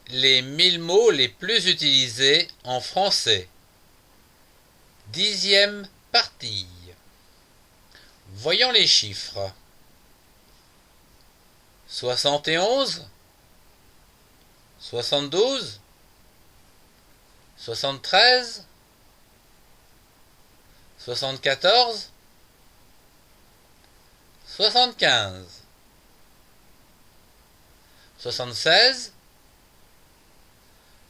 les 1000 mots les plus utilisés en français. 10e partie. Voyons les chiffres. 71, 72, 73, 74, 75, 76,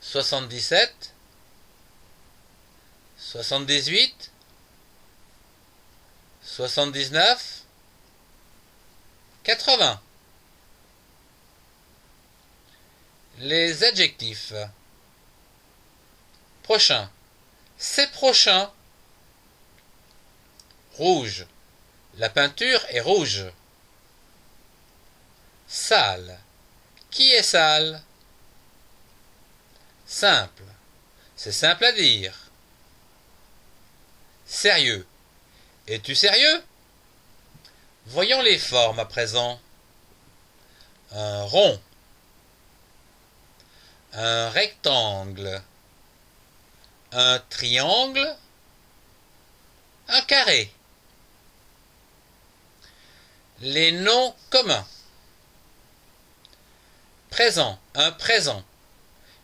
77, 78, 79, 80. Les adjectifs. Prochain. C'est prochain. Rouge. La peinture est rouge. Sale. Qui est sale? Simple. C'est simple à dire. Sérieux. Es-tu sérieux? Voyons les formes à présent. Un rond. Un rectangle. Un triangle. Un carré. Les noms communs. Présent. Un présent.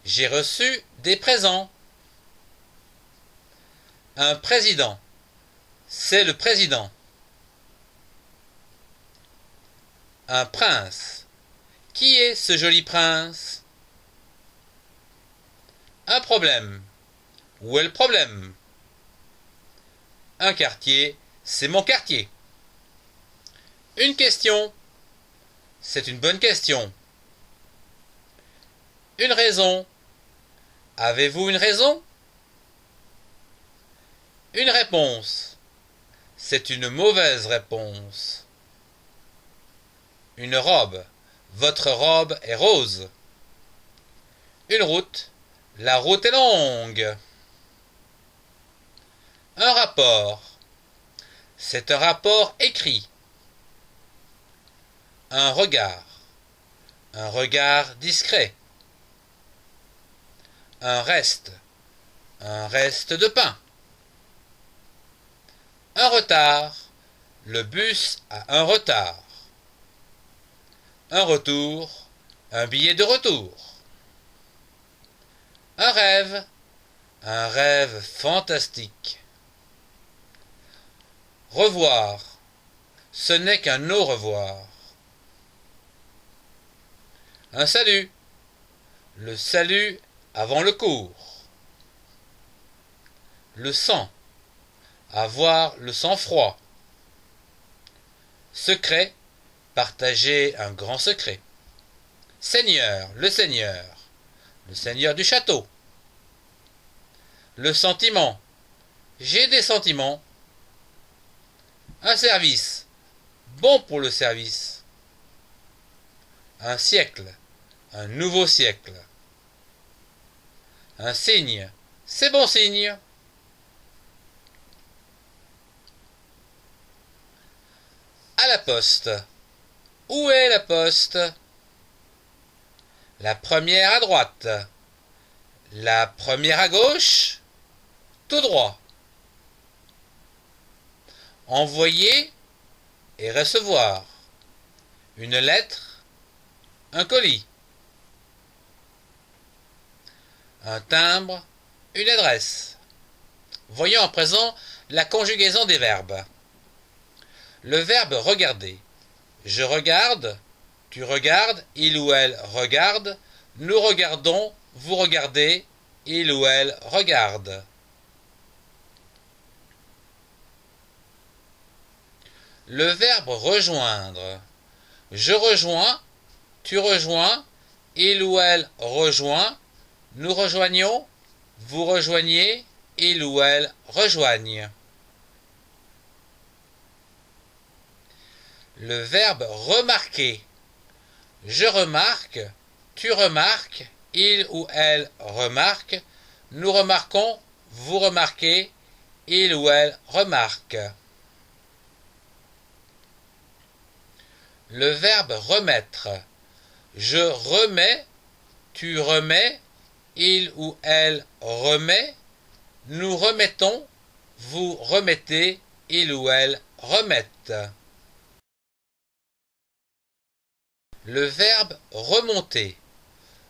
J'ai reçu des présents. Un président. C'est le président. Un prince. Qui est ce joli prince? Un problème. Où est le problème? Un quartier. C'est mon quartier. Une question. C'est une bonne question. Une raison. Avez-vous une raison? Une réponse. C'est une mauvaise réponse. Une robe. Votre robe est rose. Une route. La route est longue. Un rapport. C'est un rapport écrit. Un regard. Un regard discret. Un reste de pain. Un retard. Le bus a un retard. Un retour. Un billet de retour. Un rêve fantastique. Revoir. Ce n'est qu'un au revoir. Un salut. Le salut avant le cours. Le sang. Avoir le sang-froid. Secret. Partager un grand secret. Seigneur. Le seigneur du château. Le sentiment. J'ai des sentiments. Un service. Bon pour le service. Un siècle. Un nouveau siècle. Un signe. C'est bon signe. À la poste. Où est la poste? La première à droite. La première à gauche. Tout droit. Envoyer et recevoir. Une lettre. Un colis. Un timbre. Une adresse. Voyons à présent la conjugaison des verbes. Le verbe regarder. Je regarde, tu regardes, il ou elle regarde, nous regardons, vous regardez, il ou elle regarde. Le verbe rejoindre. Je rejoins, tu rejoins, il ou elle rejoint, nous rejoignons, vous rejoignez, il ou elle rejoignent. Le verbe remarquer. Je remarque, tu remarques, il ou elle remarque, nous remarquons, vous remarquez, il ou elle remarque. Le verbe remettre. Je remets, tu remets, il ou elle remet, nous remettons, vous remettez, il ou elle remettent. Le verbe remonter.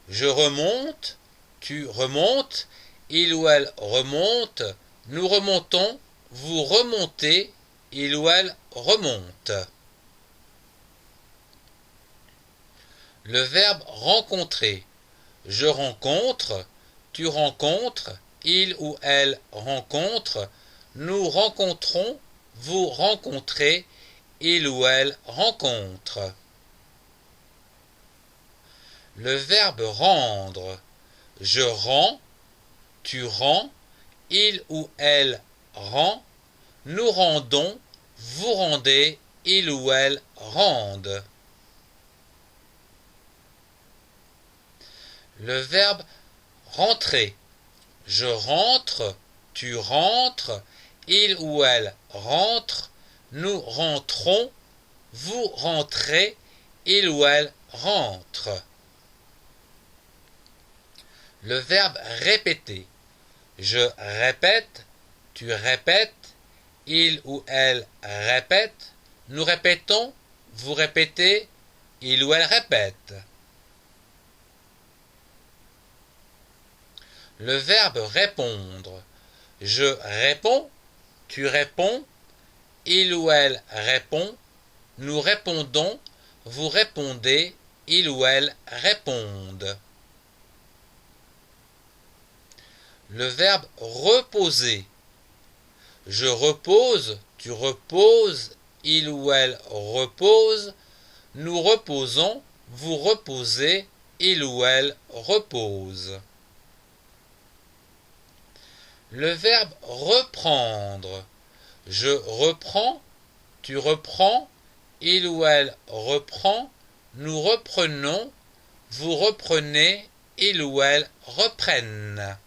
Je remonte, tu remontes, il ou elle remonte, nous remontons, vous remontez, il ou elle remonte. Le verbe rencontrer. Je rencontre, tu rencontres, il ou elle rencontre, nous rencontrons, vous rencontrez, il ou elle rencontre. Le verbe rendre. Je rends, tu rends, il ou elle rend, nous rendons, vous rendez, il ou elle rendent. Le verbe rentrer. Je rentre, tu rentres, il ou elle rentre, nous rentrons, vous rentrez, il ou elle rentre. Le verbe répéter. Je répète, tu répètes, il ou elle répète, nous répétons, vous répétez, il ou elle répète. Le verbe répondre. Je réponds, tu réponds, il ou elle répond, nous répondons, vous répondez, il ou elle répondent. Le verbe reposer. Je repose, tu reposes, il ou elle repose, nous reposons, vous reposez, il ou elle repose. Le verbe reprendre. Je reprends, tu reprends, il ou elle reprend, nous reprenons, vous reprenez, il ou elle reprennent.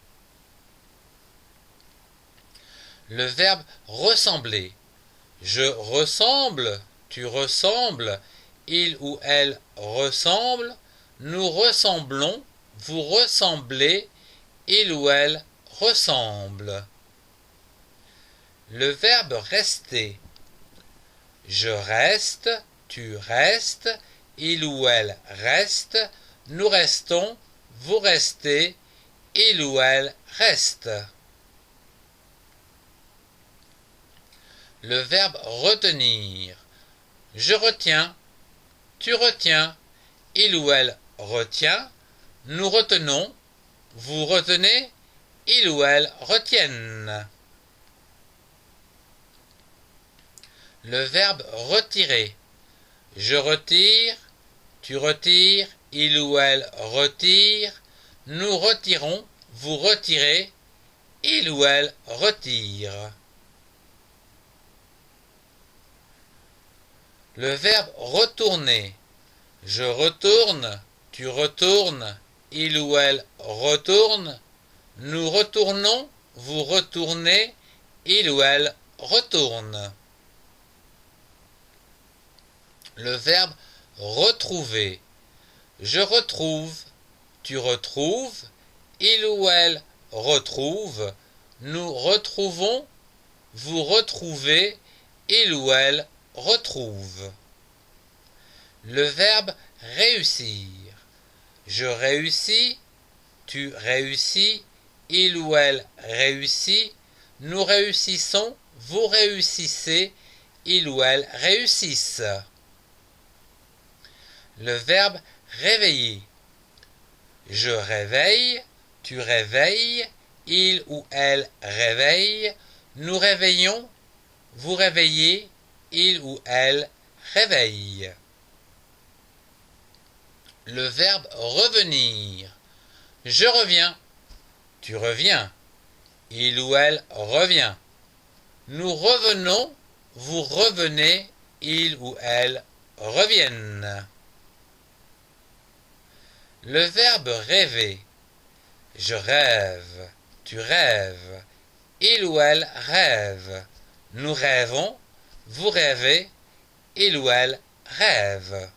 Le verbe ressembler. Je ressemble, tu ressembles, il ou elle ressemble, nous ressemblons, vous ressemblez, il ou elle ressemble. Le verbe rester. Je reste, tu restes, il ou elle reste, nous restons, vous restez, il ou elle reste. Le verbe retenir. Je retiens, tu retiens, il ou elle retient, nous retenons, vous retenez, il ou elle retiennent. Le verbe retirer. Je retire, tu retires, il ou elle retire, nous retirons, vous retirez, il ou elle retire. Le verbe retourner. Je retourne, tu retournes, il ou elle retourne, nous retournons, vous retournez, il ou elle retourne. Le verbe retrouver. Je retrouve, tu retrouves, il ou elle retrouve, nous retrouvons, vous retrouvez, il ou elle retrouve. Le verbe réussir. Je réussis, tu réussis, il ou elle réussit, nous réussissons, vous réussissez, il ou elle réussissent. Le verbe réveiller. Je réveille, tu réveilles, il ou elle réveille, nous réveillons, vous réveillez, il ou elle réveille. Le verbe revenir. Je reviens, tu reviens, il ou elle revient. Nous revenons, vous revenez, il ou elle reviennent. Le verbe rêver. Je rêve, tu rêves, il ou elle rêve. Nous rêvons, vous rêvez, il ou elle rêve.